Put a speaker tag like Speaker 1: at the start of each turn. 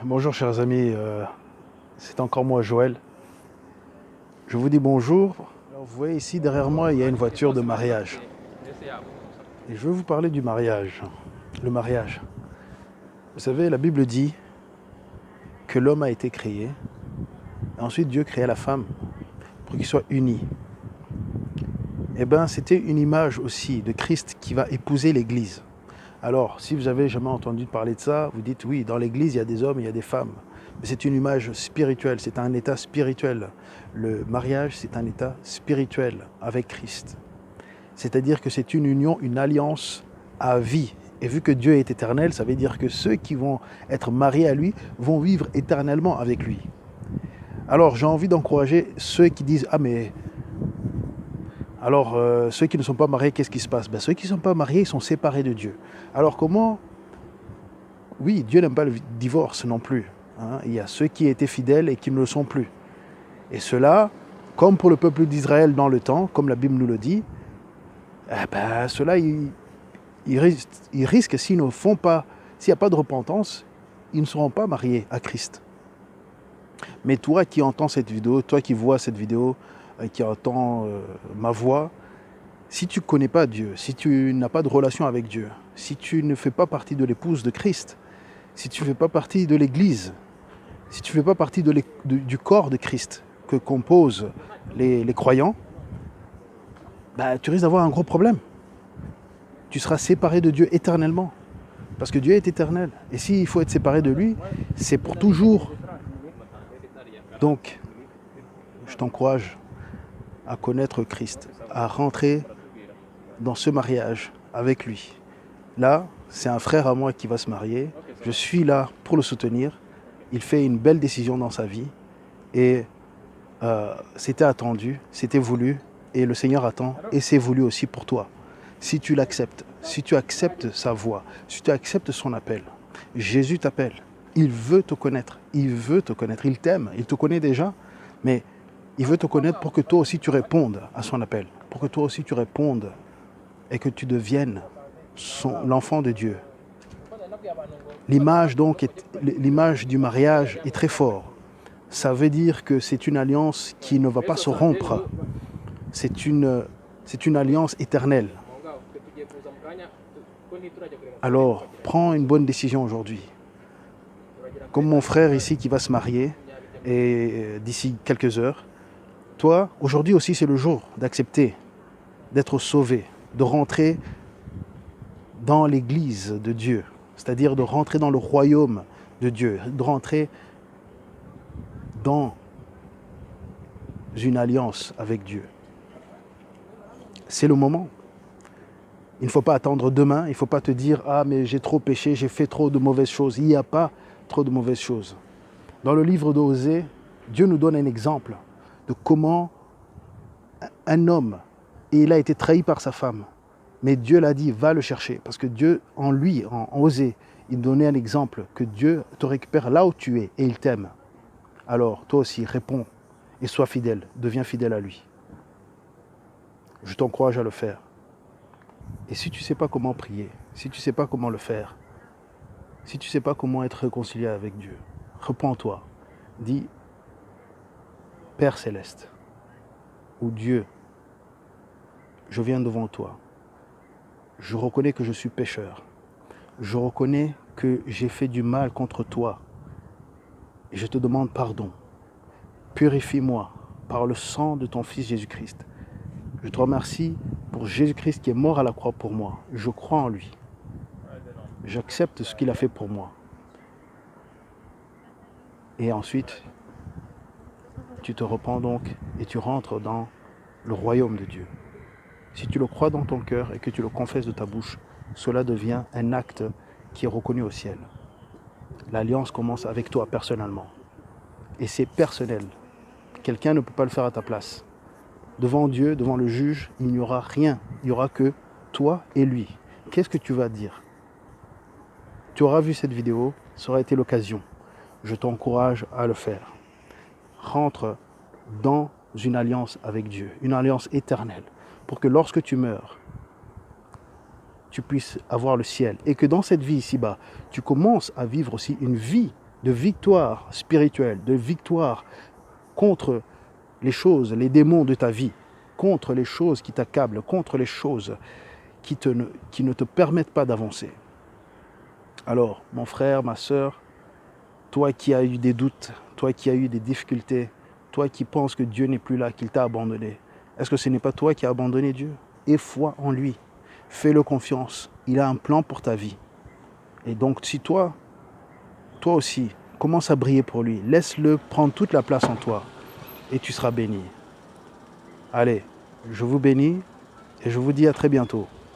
Speaker 1: Bonjour chers amis, c'est encore moi Joël. Je vous dis bonjour. Alors, vous voyez ici derrière moi il y a une voiture de mariage. Et je veux vous parler du mariage. Le mariage. Vous savez, la Bible dit que l'homme a été créé. Et ensuite Dieu créa la femme pour qu'ils soient unis. Et bien c'était une image aussi de Christ qui va épouser l'Église. Alors, si vous avez jamais entendu parler de ça, vous dites oui, dans l'Église il y a des hommes, il y a des femmes. Mais c'est une image spirituelle, c'est un état spirituel. Le mariage, c'est un état spirituel avec Christ. C'est-à-dire que c'est une union, une alliance à vie. Et vu que Dieu est éternel, ça veut dire que ceux qui vont être mariés à lui vont vivre éternellement avec lui. Alors j'ai envie d'encourager ceux qui disent ah mais alors ceux qui ne sont pas mariés, qu'est-ce qui se passe? Ceux qui ne sont pas mariés, ils sont séparés de Dieu. Alors comment? Oui, Dieu n'aime pas le divorce non plus. Il y a ceux qui étaient fidèles et qui ne le sont plus. Et cela, comme pour le peuple d'Israël dans le temps, comme la Bible nous le dit, ceux-là, ils risquent, s'ils ne font pas, s'il n'y a pas de repentance, ils ne seront pas mariés à Christ. Mais toi qui entends cette vidéo, toi qui vois cette vidéo, qui entends ma voix, si tu ne connais pas Dieu, si tu n'as pas de relation avec Dieu, si tu ne fais pas partie de l'épouse de Christ, si tu ne fais pas partie de l'Église, si tu ne fais pas partie du corps de Christ que composent les croyants, tu risques d'avoir un gros problème. Tu seras séparé de Dieu éternellement. Parce que Dieu est éternel. Et s'il faut être séparé de lui, c'est pour toujours. Donc, je t'encourage à connaître Christ, à rentrer dans ce mariage avec lui. Là, c'est un frère à moi qui va se marier. Je suis là pour le soutenir. Il fait une belle décision dans sa vie. Et c'était attendu, c'était voulu. Et le Seigneur attend. Et c'est voulu aussi pour toi. Si tu l'acceptes, si tu acceptes sa voix, si tu acceptes son appel, Jésus t'appelle. Il veut te connaître. Il veut te connaître. Il t'aime. Il te connaît déjà. Mais il veut te connaître pour que toi aussi tu répondes à son appel. Pour que toi aussi tu répondes et que tu deviennes l'enfant de Dieu. L'image du mariage est très forte. Ça veut dire que c'est une alliance qui ne va pas se rompre. C'est une alliance éternelle. Alors, prends une bonne décision aujourd'hui. Comme mon frère ici qui va se marier et d'ici quelques heures, toi, aujourd'hui aussi, c'est le jour d'accepter, d'être sauvé, de rentrer dans l'église de Dieu, c'est-à-dire de rentrer dans le royaume de Dieu, de rentrer dans une alliance avec Dieu. C'est le moment. Il ne faut pas attendre demain, il ne faut pas te dire « Ah, mais j'ai trop péché, j'ai fait trop de mauvaises choses ». Il n'y a pas trop de mauvaises choses. Dans le livre d'Osée, Dieu nous donne un exemple de comment un homme, et il a été trahi par sa femme, mais Dieu l'a dit, va le chercher, parce que Dieu, en lui, en Osée, il donnait un exemple, que Dieu te récupère là où tu es, et il t'aime. Alors, toi aussi, réponds, et sois fidèle, deviens fidèle à lui. Je t'encourage à le faire. Et si tu ne sais pas comment prier, si tu ne sais pas comment le faire, si tu ne sais pas comment être réconcilié avec Dieu, repens-toi. Dis, Père Céleste, ou Dieu, je viens devant toi. Je reconnais que je suis pécheur. Je reconnais que j'ai fait du mal contre toi. Et je te demande pardon. Purifie-moi par le sang de ton Fils Jésus-Christ. Je te remercie pour Jésus-Christ qui est mort à la croix pour moi. Je crois en lui. J'accepte ce qu'il a fait pour moi. Et ensuite, tu te repens donc et tu rentres dans le royaume de Dieu. Si tu le crois dans ton cœur et que tu le confesses de ta bouche, cela devient un acte qui est reconnu au ciel. L'alliance commence avec toi personnellement. Et c'est personnel. Quelqu'un ne peut pas le faire à ta place. Devant Dieu, devant le juge, il n'y aura rien. Il n'y aura que toi et lui. Qu'est-ce que tu vas dire? Tu auras vu cette vidéo, ça aura été l'occasion. Je t'encourage à le faire. Rentre dans une alliance avec Dieu, une alliance éternelle, pour que lorsque tu meurs, tu puisses avoir le ciel. Et que dans cette vie ici-bas, tu commences à vivre aussi une vie de victoire spirituelle, de victoire contre les choses, les démons de ta vie, contre les choses qui t'accablent, contre les choses qui ne te permettent pas d'avancer. Alors, mon frère, ma sœur, toi qui as eu des doutes, toi qui as eu des difficultés, toi qui penses que Dieu n'est plus là, qu'il t'a abandonné, est-ce que ce n'est pas toi qui as abandonné Dieu? Aie foi en lui, fais-le confiance, il a un plan pour ta vie. Et donc si toi aussi, commence à briller pour lui, laisse-le prendre toute la place en toi et tu seras béni. Allez, je vous bénis et je vous dis à très bientôt.